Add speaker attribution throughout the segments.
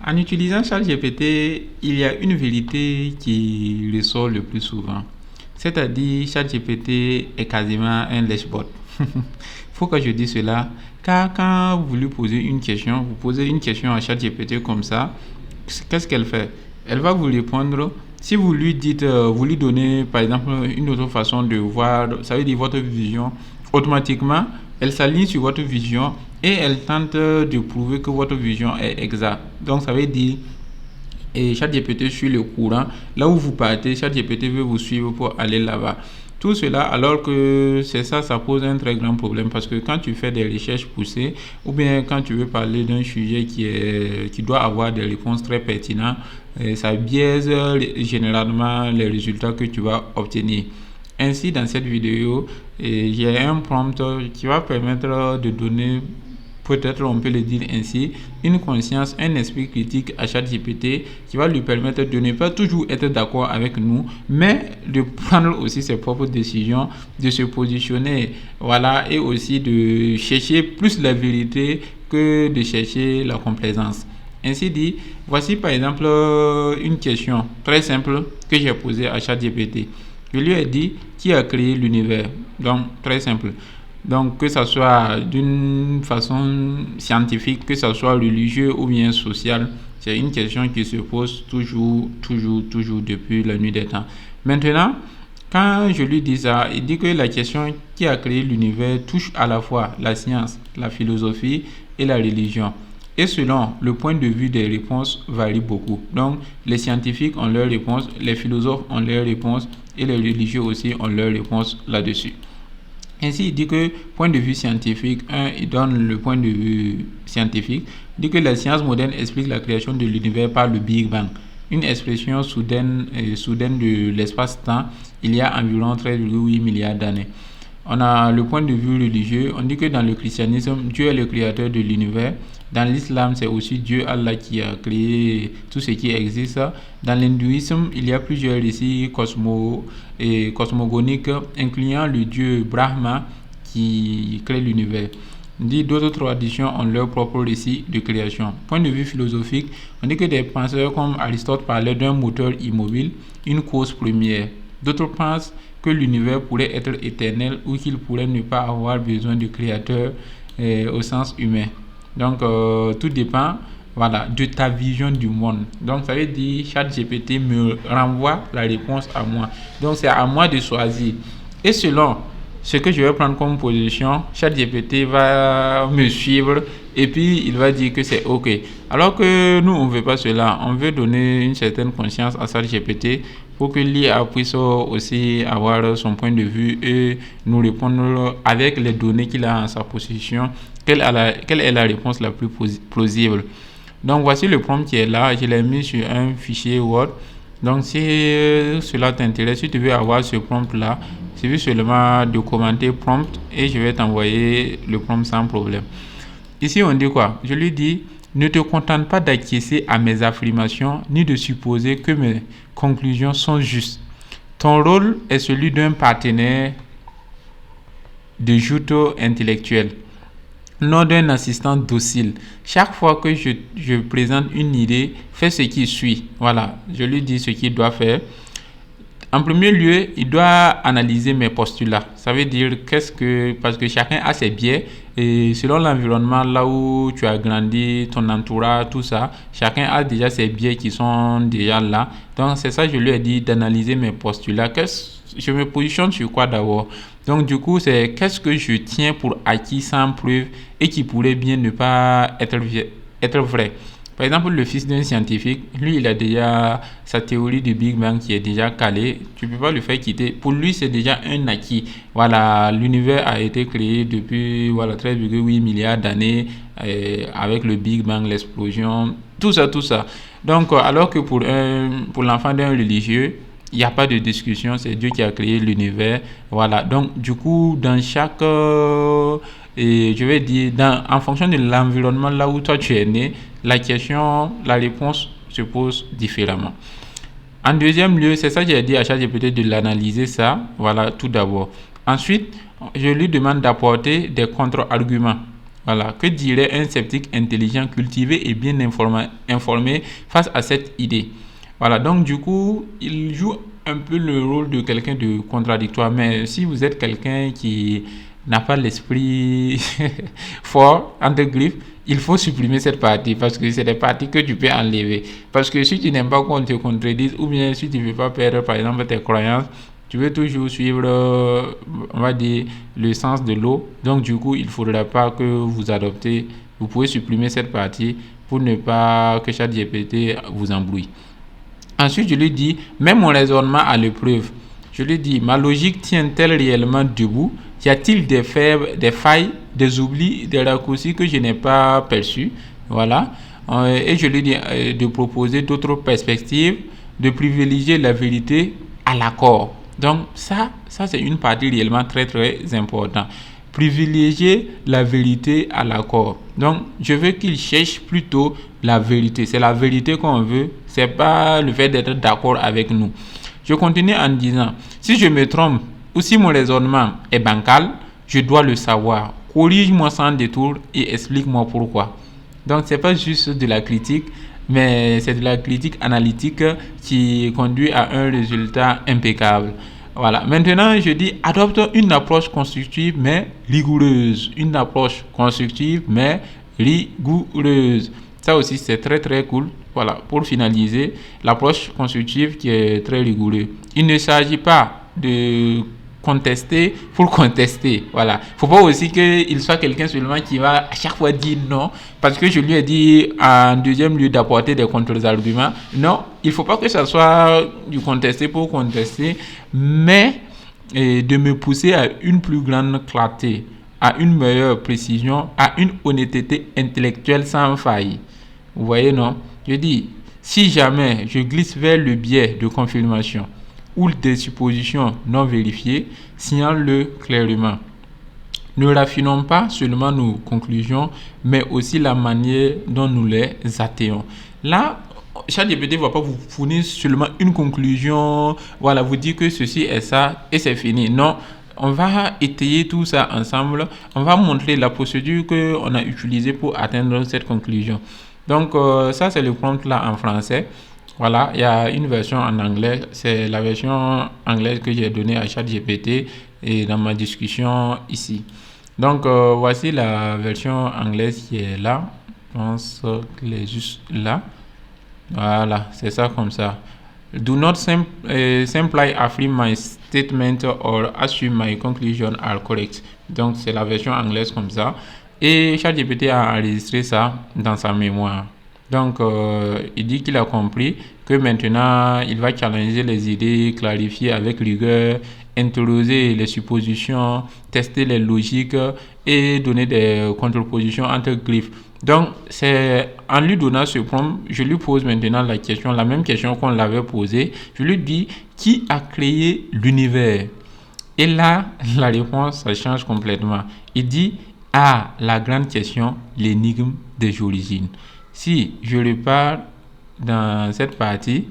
Speaker 1: En utilisant ChatGPT, il y a une vérité qui ressort le plus souvent. C'est-à-dire, ChatGPT est quasiment un lèche-bot. Faut que je dise cela, car quand vous lui posez une question, vous posez une question à ChatGPT comme ça, qu'est-ce qu'elle fait? Elle va vous répondre. Si vous lui dites, vous lui donnez par exemple une autre façon de voir, ça veut dire votre vision, automatiquement, elle s'aligne sur votre vision et elle tente de prouver que votre vision est exacte. Donc ça veut dire, et ChatGPT suit le courant. Là où vous partez, ChatGPT veut vous suivre pour aller là-bas. Tout cela, alors que c'est ça, ça pose un très grand problème parce que quand tu fais des recherches poussées ou bien quand tu veux parler d'un sujet qui doit avoir des réponses très pertinentes, ça biaise généralement les résultats que tu vas obtenir. Ainsi, dans cette vidéo, j'ai un prompt qui va permettre de donner, peut-être on peut le dire ainsi, une conscience, un esprit critique à ChatGPT qui va lui permettre de ne pas toujours être d'accord avec nous, mais de prendre aussi ses propres décisions, de se positionner, voilà, et aussi de chercher plus la vérité que de chercher la complaisance. Ainsi dit, voici par exemple une question très simple que j'ai posée à ChatGPT. Je lui ai dit qui a créé l'univers. Donc, très simple. Donc, que ce soit d'une façon scientifique, que ce soit religieux ou bien social, c'est une question qui se pose toujours depuis la nuit des temps. Maintenant, quand je lui dis ça, il dit que la question qui a créé l'univers touche à la fois la science, la philosophie et la religion. Et selon le point de vue des réponses varie beaucoup. Donc, les scientifiques ont leurs réponses, les philosophes ont leurs réponses et les religieux aussi ont leurs réponses là-dessus. Ainsi, il dit que, point de vue scientifique, il donne le point de vue scientifique, il dit que la science moderne explique la création de l'univers par le Big Bang, une expression soudaine de l'espace-temps il y a environ 13,8 milliards d'années. On a le point de vue religieux, on dit que dans le christianisme, Dieu est le créateur de l'univers. Dans l'islam, c'est aussi Dieu Allah qui a créé tout ce qui existe. Dans l'hindouisme, il y a plusieurs récits cosmogoniques, incluant le dieu Brahma qui crée l'univers. On dit d'autres traditions ont leur propre récit de création. Point de vue philosophique, on dit que des penseurs comme Aristote parlaient d'un moteur immobile, une cause première. D'autres pensent que l'univers pourrait être éternel ou qu'il pourrait ne pas avoir besoin de créateur au sens humain. Donc, tout dépend, voilà, de ta vision du monde. Donc, ça veut dire ChatGPT me renvoie la réponse à moi. Donc, c'est à moi de choisir. Et selon ce que je vais prendre comme position, ChatGPT va me suivre et puis il va dire que c'est OK. Alors que nous, on ne veut pas cela. On veut donner une certaine conscience à ChatGPT pour que l'IA puisse aussi avoir son point de vue et nous répondre avec les données qu'il a en sa possession, quelle est la réponse la plus plausible. Donc voici le prompt qui est là, je l'ai mis sur un fichier Word. Donc si cela t'intéresse, si tu veux avoir ce prompt là, il suffit seulement de commenter prompt et je vais t'envoyer le prompt sans problème. Ici on dit quoi? Je lui dis: ne te contente pas d'acquiescer à mes affirmations ni de supposer que mes conclusions sont justes. Ton rôle est celui d'un partenaire de joute intellectuel, non d'un assistant docile. Chaque fois que je présente une idée, fais ce qui suit. Voilà, je lui dis ce qu'il doit faire. En premier lieu, il doit analyser mes postulats. Ça veut dire parce que chacun a ses biais et selon l'environnement là où tu as grandi, ton entourage, tout ça, chacun a déjà ses biais qui sont déjà là. Donc c'est ça, je lui ai dit d'analyser mes postulats. Je me positionne sur quoi d'abord? Donc du coup, c'est qu'est-ce que je tiens pour acquis sans preuve et qui pourrait bien ne pas être vrai. Par exemple, le fils d'un scientifique, lui, il a déjà sa théorie du Big Bang qui est déjà calée. Tu ne peux pas le faire quitter. Pour lui, c'est déjà un acquis. Voilà, l'univers a été créé depuis 13,8 milliards d'années avec le Big Bang, l'explosion, tout ça. Donc, alors que pour l'enfant d'un religieux, il n'y a pas de discussion, c'est Dieu qui a créé l'univers. Voilà, donc du coup, dans chaque... et je vais dire, en fonction de l'environnement là où toi tu es né, la réponse se pose différemment. En deuxième lieu, c'est ça que j'ai dit à ChatGPT de l'analyser ça, voilà, tout d'abord. Ensuite, je lui demande d'apporter des contre-arguments. Voilà, que dirait un sceptique intelligent, cultivé et bien informé face à cette idée? Voilà, donc du coup, il joue un peu le rôle de quelqu'un de contradictoire. Mais si vous êtes quelqu'un qui n'a pas l'esprit fort, entre griffes, il faut supprimer cette partie parce que c'est des parties que tu peux enlever. Parce que si tu n'aimes pas qu'on te contredise ou bien si tu ne veux pas perdre par exemple tes croyances, tu veux toujours suivre, on va dire, le sens de l'eau. Donc, du coup, il ne faudra pas que vous adoptez. Vous pouvez supprimer cette partie pour ne pas que ChatGPT vous embrouille. Ensuite, je lui dis, mets mon raisonnement à l'épreuve. Je lui dis, ma logique tient-elle réellement debout? Y a-t-il des failles, des oublis, des raccourcis que je n'ai pas perçus? Voilà. Et je lui dis de proposer d'autres perspectives, de privilégier la vérité à l'accord. Donc ça c'est une partie réellement très très importante. Privilégier la vérité à l'accord. Donc je veux qu'il cherche plutôt la vérité. C'est la vérité qu'on veut. C'est pas le fait d'être d'accord avec nous. Je continue en disant, si je me trompe ou si mon raisonnement est bancal, je dois le savoir. Corrige-moi sans détour et explique-moi pourquoi. Donc c'est pas juste de la critique, mais c'est de la critique analytique qui conduit à un résultat impeccable. Voilà. Maintenant, je dis adopte une approche constructive mais rigoureuse. Une approche constructive mais rigoureuse. Ça aussi, c'est très très cool. Voilà. Pour finaliser, l'approche constructive qui est très rigoureuse. Il ne s'agit pas de contester pour contester. Voilà. Faut pas aussi qu'il soit quelqu'un seulement qui va à chaque fois dire non, parce que je lui ai dit en deuxième lieu d'apporter des contre-arguments. Non, il faut pas que ça soit du contester pour contester, mais de me pousser à une plus grande clarté, à une meilleure précision, à une honnêteté intellectuelle sans faille. Vous voyez, non? Je dis, si jamais je glisse vers le biais de confirmation ou des suppositions non vérifiées, signale-le clairement. Ne raffinons pas seulement nos conclusions, mais aussi la manière dont nous les atteignons. Là, ChatGPT ne va pas vous fournir seulement une conclusion, voilà, vous dire que ceci est ça et c'est fini. Non, on va étayer tout ça ensemble. On va montrer la procédure qu'on a utilisée pour atteindre cette conclusion. Donc, ça, c'est le prompt là en français. Voilà, il y a une version en anglais. C'est la version anglaise que j'ai donnée à ChatGPT et dans ma discussion ici. Donc, voici la version anglaise qui est là. Je pense qu'elle est juste là. Voilà, c'est ça comme ça. Do not simply affirm my statement or assume my conclusion are correct. Donc, c'est la version anglaise comme ça. Et ChatGPT a enregistré ça dans sa mémoire. Donc, il dit qu'il a compris que maintenant, il va challenger les idées, clarifier avec rigueur, interroger les suppositions, tester les logiques et donner des contrepositions entre griffes. Donc, c'est en lui donnant ce prompt, je lui pose maintenant la même question qu'on l'avait posée. Je lui dis, qui a créé l'univers? Et là, la réponse, ça change complètement. Il dit, la grande question, l'énigme des origines. Si je repars dans cette partie,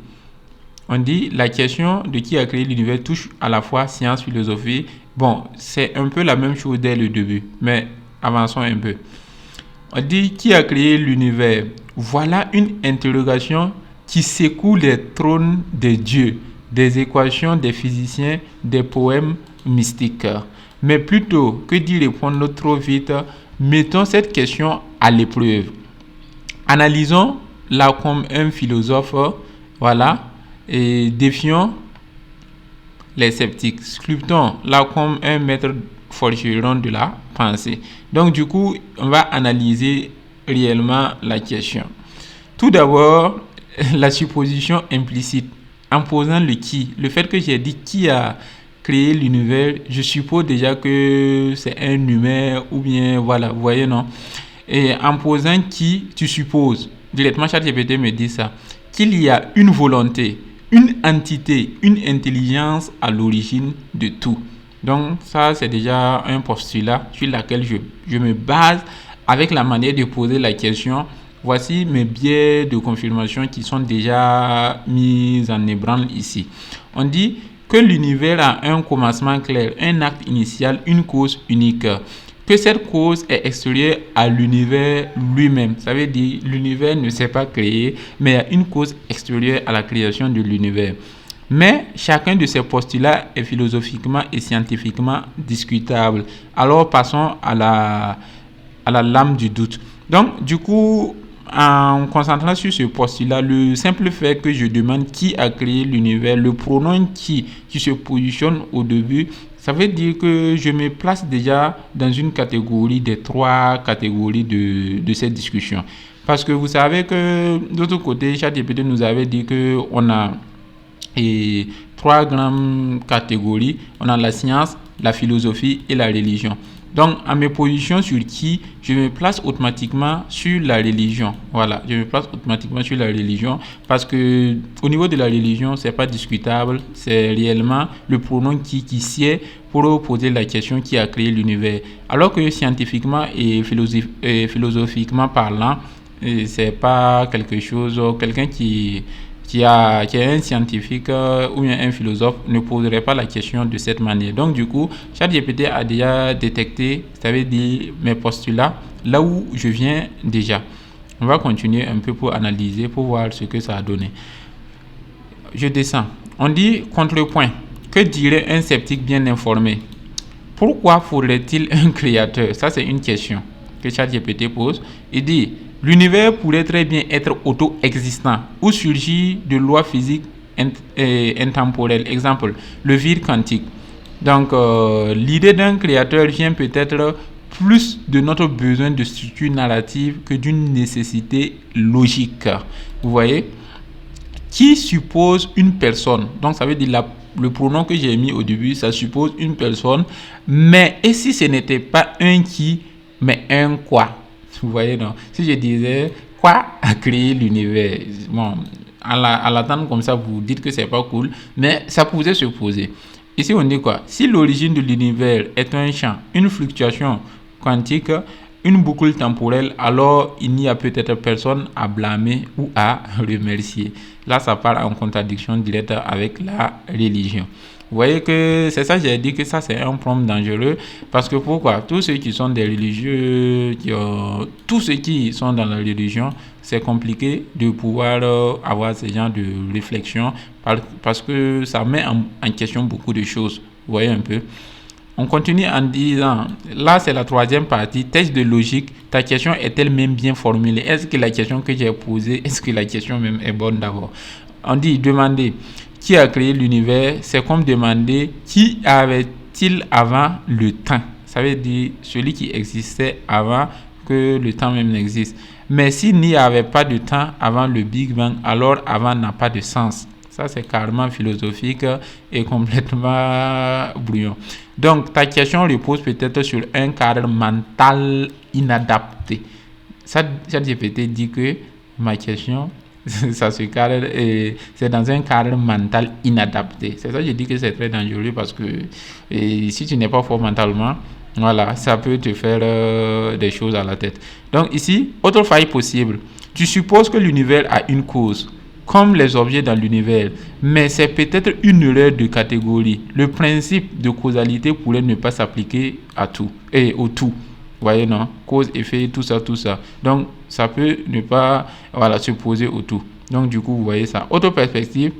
Speaker 1: on dit la question de qui a créé l'univers touche à la fois science, philosophie. Bon, c'est un peu la même chose dès le début, mais avançons un peu. On dit qui a créé l'univers. Voilà une interrogation qui secoue les trônes des dieux, des équations des physiciens, des poèmes mystiques. Mais plutôt que d'y répondre trop vite, mettons cette question à l'épreuve. Analysons-la comme un philosophe, voilà, et défions les sceptiques. Sculptons-la comme un maître forgeron de la pensée. Donc, du coup, on va analyser réellement la question. Tout d'abord, la supposition implicite, en posant le qui. Le fait que j'ai dit qui a créé l'univers, je suppose déjà que c'est un humain ou bien, voilà, vous voyez, non? Et en posant qui, tu supposes, directement ChatGPT me dit ça, qu'il y a une volonté, une entité, une intelligence à l'origine de tout. Donc ça, c'est déjà un postulat sur lequel je me base avec la manière de poser la question. Voici mes biais de confirmation qui sont déjà mis en ébranle ici. On dit que l'univers a un commencement clair, un acte initial, une cause unique. que cette cause est extérieure à l'univers lui-même. Ça veut dire l'univers ne s'est pas créé, mais il y a une cause extérieure à la création de l'univers. Mais chacun de ces postulats est philosophiquement et scientifiquement discutable. Alors passons à la lame du doute. Donc, du coup, en concentrant sur ce postulat, le simple fait que je demande qui a créé l'univers, le pronom qui se positionne au début, ça veut dire que je me place déjà dans une catégorie des 3 catégories de cette discussion. Parce que vous savez que, d'autre côté, ChatGPT nous avait dit qu'on a 3 grandes catégories. On a la science, la philosophie et la religion. Donc, à mes positions sur qui, je me place automatiquement sur la religion. Voilà, je me place automatiquement sur la religion parce que au niveau de la religion, c'est pas discutable. C'est réellement le pronom qui sied pour poser la question qui a créé l'univers. Alors que scientifiquement et philosophiquement parlant, c'est pas quelque chose, quelqu'un qui est un scientifique ou un philosophe ne poserait pas la question de cette manière. Donc du coup, ChatGPT a déjà détecté, ça veut dire mes postulats, là où je viens déjà. On va continuer un peu pour analyser, pour voir ce que ça a donné. Je descends. On dit contrepoint. Que dirait un sceptique bien informé? Pourquoi faudrait-il un créateur? Ça, c'est une question que ChatGPT pose. Il dit: l'univers pourrait très bien être auto-existant ou surgir de lois physiques intemporelles. Exemple, le vide quantique. Donc, l'idée d'un créateur vient peut-être plus de notre besoin de structure narrative que d'une nécessité logique. Vous voyez? Qui suppose une personne. Donc, ça veut dire le pronom que j'ai mis au début, ça suppose une personne. Mais et si ce n'était pas un qui, mais un quoi? Vous voyez, non? Si je disais quoi a créé l'univers, bon, à l'attendre comme ça, vous dites que c'est pas cool, mais ça pouvait se poser. Ici, on dit quoi? Si l'origine de l'univers est un champ, une fluctuation quantique, une boucle temporelle, alors il n'y a peut-être personne à blâmer ou à remercier. Là, ça part en contradiction directe avec la religion. Vous voyez que c'est ça, j'ai dit que ça c'est un problème dangereux parce que pourquoi? Tous ceux qui sont des religieux, tous ceux qui sont dans la religion, c'est compliqué de pouvoir avoir ce genre de réflexion parce que ça met en question beaucoup de choses. Vous voyez un peu? On continue en disant, là c'est la 3e partie, test de logique, ta question est-elle même bien formulée? Est-ce que la question que j'ai posée, est-ce que la question même est bonne d'abord? On dit, demander qui a créé l'univers, c'est comme demander qui avait-il avant le temps. Ça veut dire celui qui existait avant que le temps même n'existe. Mais s'il n'y avait pas de temps avant le Big Bang, alors avant n'a pas de sens. Ça, c'est carrément philosophique et complètement brouillon. Donc, ta question repose peut-être sur un cadre mental inadapté. Ça, ChatGPT dit que ma question, ça se cadre et c'est dans un cadre mental inadapté. C'est ça que je dis que c'est très dangereux parce que si tu n'es pas fort mentalement, voilà, ça peut te faire des choses à la tête. Donc ici, autre faille possible. Tu supposes que l'univers a une cause, comme les objets dans l'univers, mais c'est peut-être une erreur de catégorie. Le principe de causalité pourrait ne pas s'appliquer à tout et au tout. Vous voyez, non? Cause, effet, tout ça. Donc, ça peut ne pas se poser au tout. Donc, du coup, vous voyez ça. Autre perspective,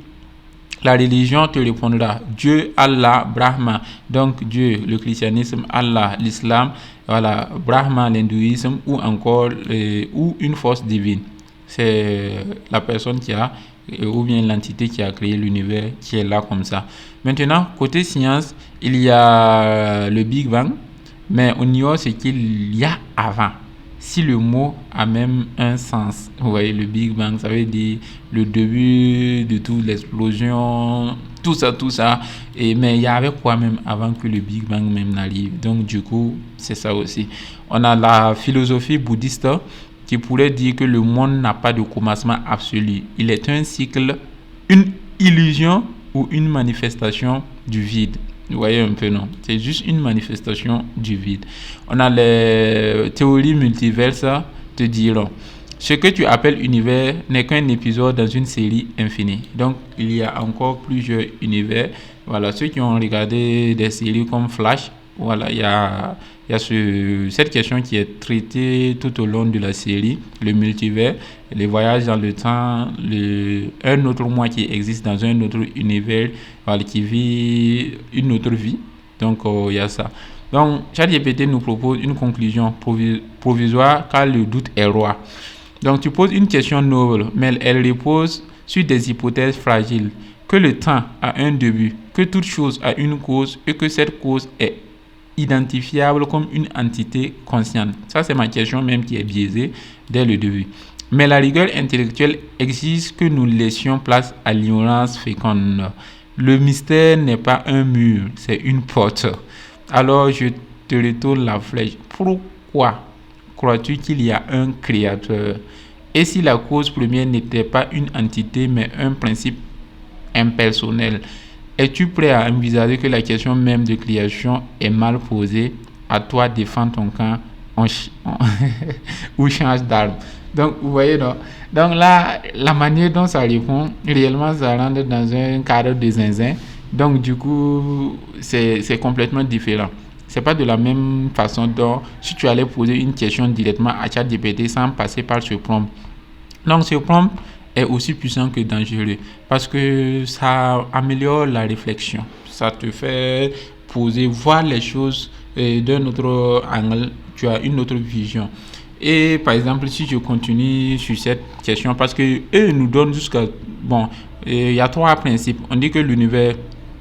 Speaker 1: la religion te répondra Dieu, Allah, Brahma. Donc, Dieu, le christianisme, Allah, l'islam, voilà, Brahma, l'hindouisme ou encore ou une force divine. C'est la personne qui a, ou bien l'entité qui a créé l'univers qui est là comme ça. Maintenant, côté science, il y a le Big Bang, mais on ignore ce qu'il y a avant. Si le mot a même un sens, vous voyez, le Big Bang, ça veut dire le début de toute l'explosion, tout ça. Mais il y avait quoi même avant que le Big Bang même n'arrive? Donc, du coup, c'est ça aussi. On a la philosophie bouddhiste qui pourrait dire que le monde n'a pas de commencement absolu. Il est un cycle, une illusion ou une manifestation du vide. Vous voyez un peu, non? C'est juste une manifestation du vide. On a les théories multiverses te diront ce que tu appelles univers n'est qu'un épisode dans une série infinie. Donc, il y a encore plusieurs univers. Voilà, ceux qui ont regardé des séries comme Flash, Voilà, il y a cette question qui est traitée tout au long de la série, le multivers, les voyages dans le temps, un autre moi qui existe dans un autre univers, voilà, qui vit une autre vie. Donc, il y a ça. Donc, ChatGPT nous propose une conclusion provisoire car le doute est roi. Donc, tu poses une question noble, mais elle repose sur des hypothèses fragiles. Que le temps a un début, que toute chose a une cause et que cette cause est identifiable comme une entité consciente. Ça, c'est ma question même qui est biaisée dès le début. Mais la rigueur intellectuelle exige que nous laissions place à l'ignorance féconde. Le mystère n'est pas un mur, c'est une porte. Alors, je te retourne la flèche. Pourquoi crois-tu qu'il y a un créateur? Et si la cause première n'était pas une entité, mais un principe impersonnel, es-tu prêt à envisager que la question même de création est mal posée? À toi, défends ton camp ou change d'arme. Donc, vous voyez, non? Donc là, la manière dont ça répond, réellement, ça rentre dans un cadre de zinzin. Donc, du coup, c'est complètement différent. C'est pas de la même façon dont si tu allais poser une question directement à ChatGPT sans passer par ce prompt. Donc, ce prompt est aussi puissant que dangereux parce que ça améliore la réflexion. Ça te fait poser, voir les choses d'un autre angle. Tu as une autre vision. Et par exemple, si je continue sur cette question, parce que eux nous donnent jusqu'à... Bon, il y a trois principes. On dit que l'univers,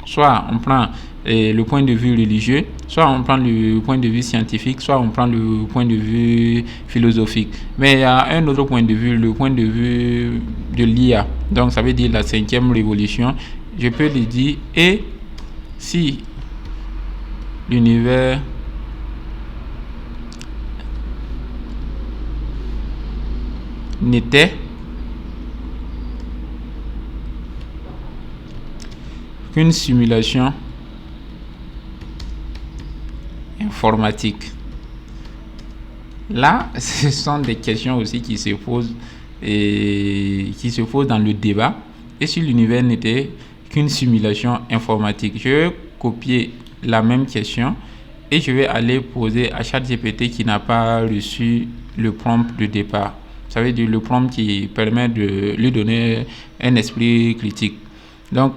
Speaker 1: soit on prend le point de vue religieux, soit on prend le point de vue scientifique, soit on prend le point de vue philosophique. Mais il y a un autre point de vue, le point de vue de l'IA. Donc ça veut dire la 5e révolution. Je peux le dire, et si l'univers n'était qu'une simulation informatique. Là, ce sont des questions aussi qui se posent dans le débat. Et si l'univers n'était qu'une simulation informatique, je vais copier la même question et je vais aller poser à ChatGPT qui n'a pas reçu le prompt de départ. Ça veut dire le prompt qui permet de lui donner un esprit critique. Donc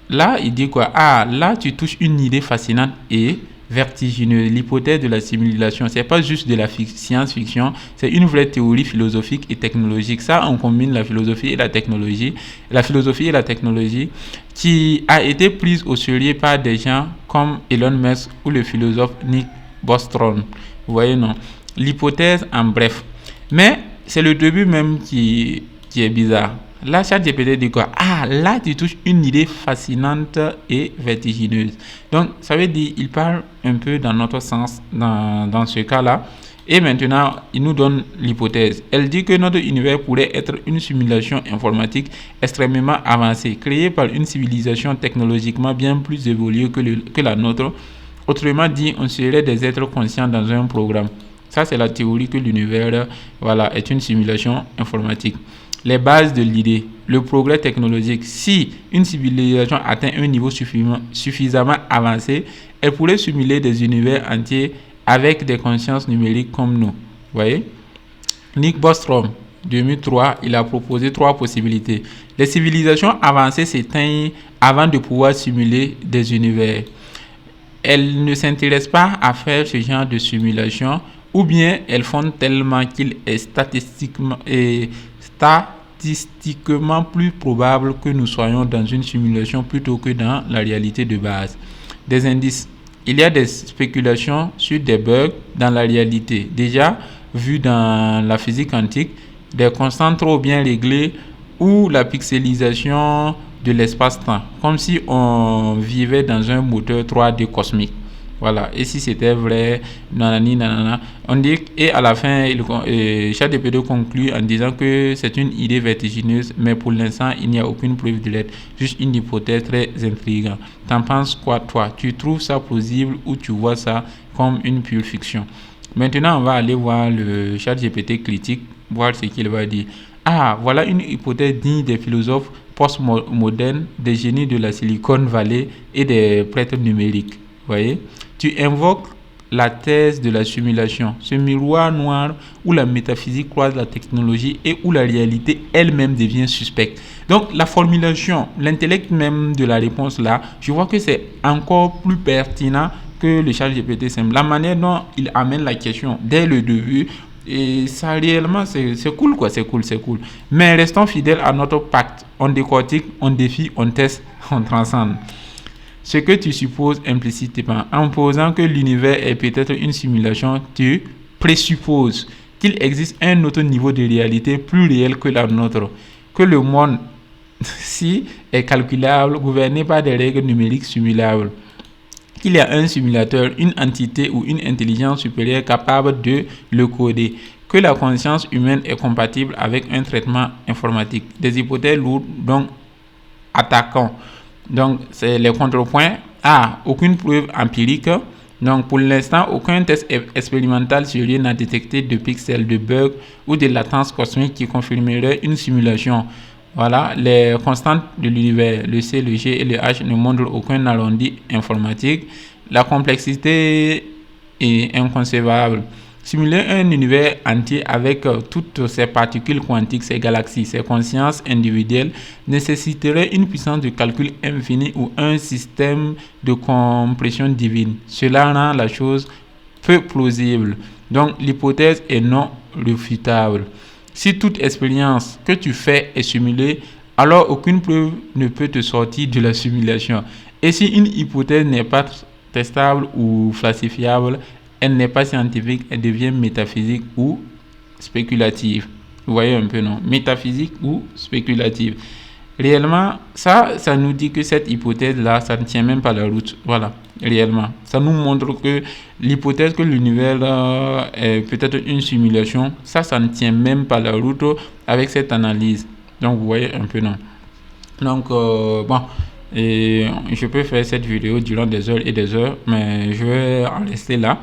Speaker 1: là, il dit quoi? Ah, là, tu touches une idée fascinante et vertigineuse. L'hypothèse de la simulation, c'est pas juste de la science-fiction, c'est une vraie théorie philosophique et technologique. Ça, on combine la philosophie et la technologie. La philosophie et la technologie qui a été prise au sérieux par des gens comme Elon Musk ou le philosophe Nick Bostrom. Vous voyez, non? L'hypothèse en bref. Mais c'est le début même qui est bizarre. Là, ChatGPT dit quoi? Ah, là, tu touches une idée fascinante et vertigineuse. Donc, ça veut dire il parle un peu dans notre sens dans ce cas-là. Et maintenant, il nous donne l'hypothèse. Elle dit que notre univers pourrait être une simulation informatique extrêmement avancée, créée par une civilisation technologiquement bien plus évoluée que la nôtre. Autrement dit, on serait des êtres conscients dans un programme. Ça, c'est la théorie que l'univers, voilà, est une simulation informatique. Les bases de l'idée, le progrès technologique. Si une civilisation atteint un niveau suffisamment avancé, elle pourrait simuler des univers entiers avec des consciences numériques comme nous. Vous voyez? Nick Bostrom, 2003, il a proposé 3 possibilités. Les civilisations avancées s'éteignent avant de pouvoir simuler des univers. Elles ne s'intéressent pas à faire ce genre de simulation, ou bien elles font tellement qu'il est statistiquement plus probable que nous soyons dans une simulation plutôt que dans la réalité de base. Des indices. Il y a des spéculations sur des bugs dans la réalité, déjà vues dans la physique quantique, des constantes trop bien réglées ou la pixelisation de l'espace-temps, comme si on vivait dans un moteur 3D cosmique. Voilà, et si c'était vrai, nanani, nanana, on dit, et à la fin, ChatGPT conclut en disant que c'est une idée vertigineuse, mais pour l'instant, il n'y a aucune preuve directe, juste une hypothèse très intrigante. T'en penses quoi, toi? Tu trouves ça plausible ou tu vois ça comme une pure fiction? Maintenant, on va aller voir le ChatGPT critique, voir ce qu'il va dire. Ah, voilà une hypothèse digne des philosophes postmodernes, des génies de la Silicon Valley et des prêtres numériques. Voyez, tu invoques la thèse de la simulation, ce miroir noir où la métaphysique croise la technologie et où la réalité elle-même devient suspecte. Donc la formulation, l'intellect même de la réponse là, je vois que c'est encore plus pertinent que le ChatGPT simple. La manière dont il amène la question dès le début, et ça réellement c'est cool quoi, c'est cool. Mais restons fidèles à notre pacte. On décortique, on défie, on teste, on transcende. Ce que tu supposes implicitement, en posant que l'univers est peut-être une simulation, tu présupposes qu'il existe un autre niveau de réalité plus réel que la nôtre, que le monde si est calculable, gouverné par des règles numériques simulables, qu'il y a un simulateur, une entité ou une intelligence supérieure capable de le coder, que la conscience humaine est compatible avec un traitement informatique. Des hypothèses lourdes, donc attaquant. Donc, c'est les contrepoints. A. Aucune preuve empirique. Donc, pour l'instant, aucun test expérimental sérieux n'a détecté de pixels, de bugs ou de latence cosmique qui confirmerait une simulation. Voilà, les constantes de l'univers, le C, le G et le H ne montrent aucun arrondi informatique. La complexité est inconcevable. Simuler un univers entier avec toutes ses particules quantiques, ses galaxies, ses consciences individuelles nécessiterait une puissance de calcul infinie ou un système de compression divine. Cela rend la chose peu plausible. Donc l'hypothèse est non réfutable. Si toute expérience que tu fais est simulée, alors aucune preuve ne peut te sortir de la simulation. Et si une hypothèse n'est pas testable ou falsifiable, elle n'est pas scientifique, elle devient métaphysique ou spéculative. Vous voyez un peu, non? Métaphysique ou spéculative. Réellement, ça nous dit que cette hypothèse-là, ça ne tient même pas la route. Voilà, réellement. Ça nous montre que l'hypothèse que l'univers est peut-être une simulation, ça ne tient même pas la route avec cette analyse. Donc, vous voyez un peu, non? Donc, bon, et je peux faire cette vidéo durant des heures et des heures, mais je vais en rester là.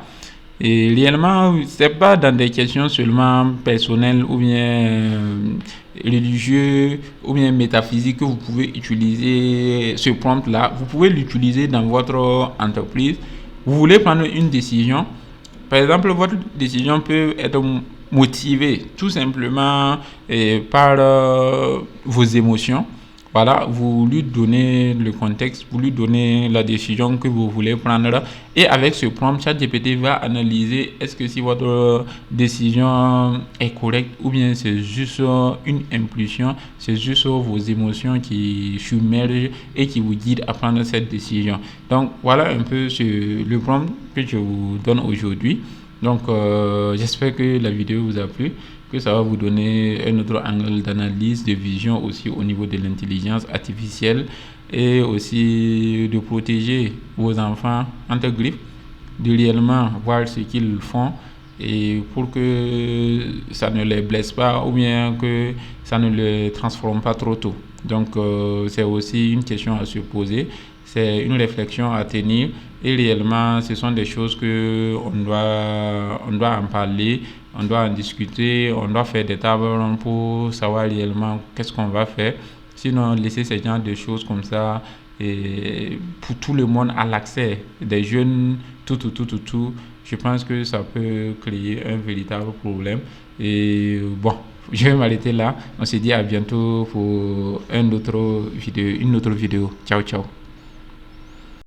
Speaker 1: Et réellement, c'est pas dans des questions seulement personnelles ou bien religieux ou bien métaphysiques que vous pouvez utiliser ce prompt-là. Vous pouvez l'utiliser dans votre entreprise. Vous voulez prendre une décision. Par exemple, votre décision peut être motivée tout simplement par vos émotions. Voilà, vous lui donnez le contexte, vous lui donnez la décision que vous voulez prendre et avec ce prompt, ChatGPT va analyser est-ce que si votre décision est correcte ou bien c'est juste une impulsion, c'est juste vos émotions qui submergent et qui vous guident à prendre cette décision. Donc voilà un peu le prompt que je vous donne aujourd'hui. Donc j'espère que la vidéo vous a plu, que ça va vous donner un autre angle d'analyse, de vision aussi au niveau de l'intelligence artificielle et aussi de protéger vos enfants entre griffes, de réellement voir ce qu'ils font et pour que ça ne les blesse pas ou bien que ça ne les transforme pas trop tôt. Donc c'est aussi une question à se poser, c'est une réflexion à tenir et réellement ce sont des choses que on doit en parler, on doit en discuter, on doit faire des tables rondes pour savoir réellement qu'est-ce qu'on va faire. Sinon, laisser ces genres de choses comme ça et pour tout le monde à l'accès, des jeunes, tout, je pense que ça peut créer un véritable problème. Et bon, je vais m'arrêter là. On se dit à bientôt pour une autre vidéo. Ciao, ciao.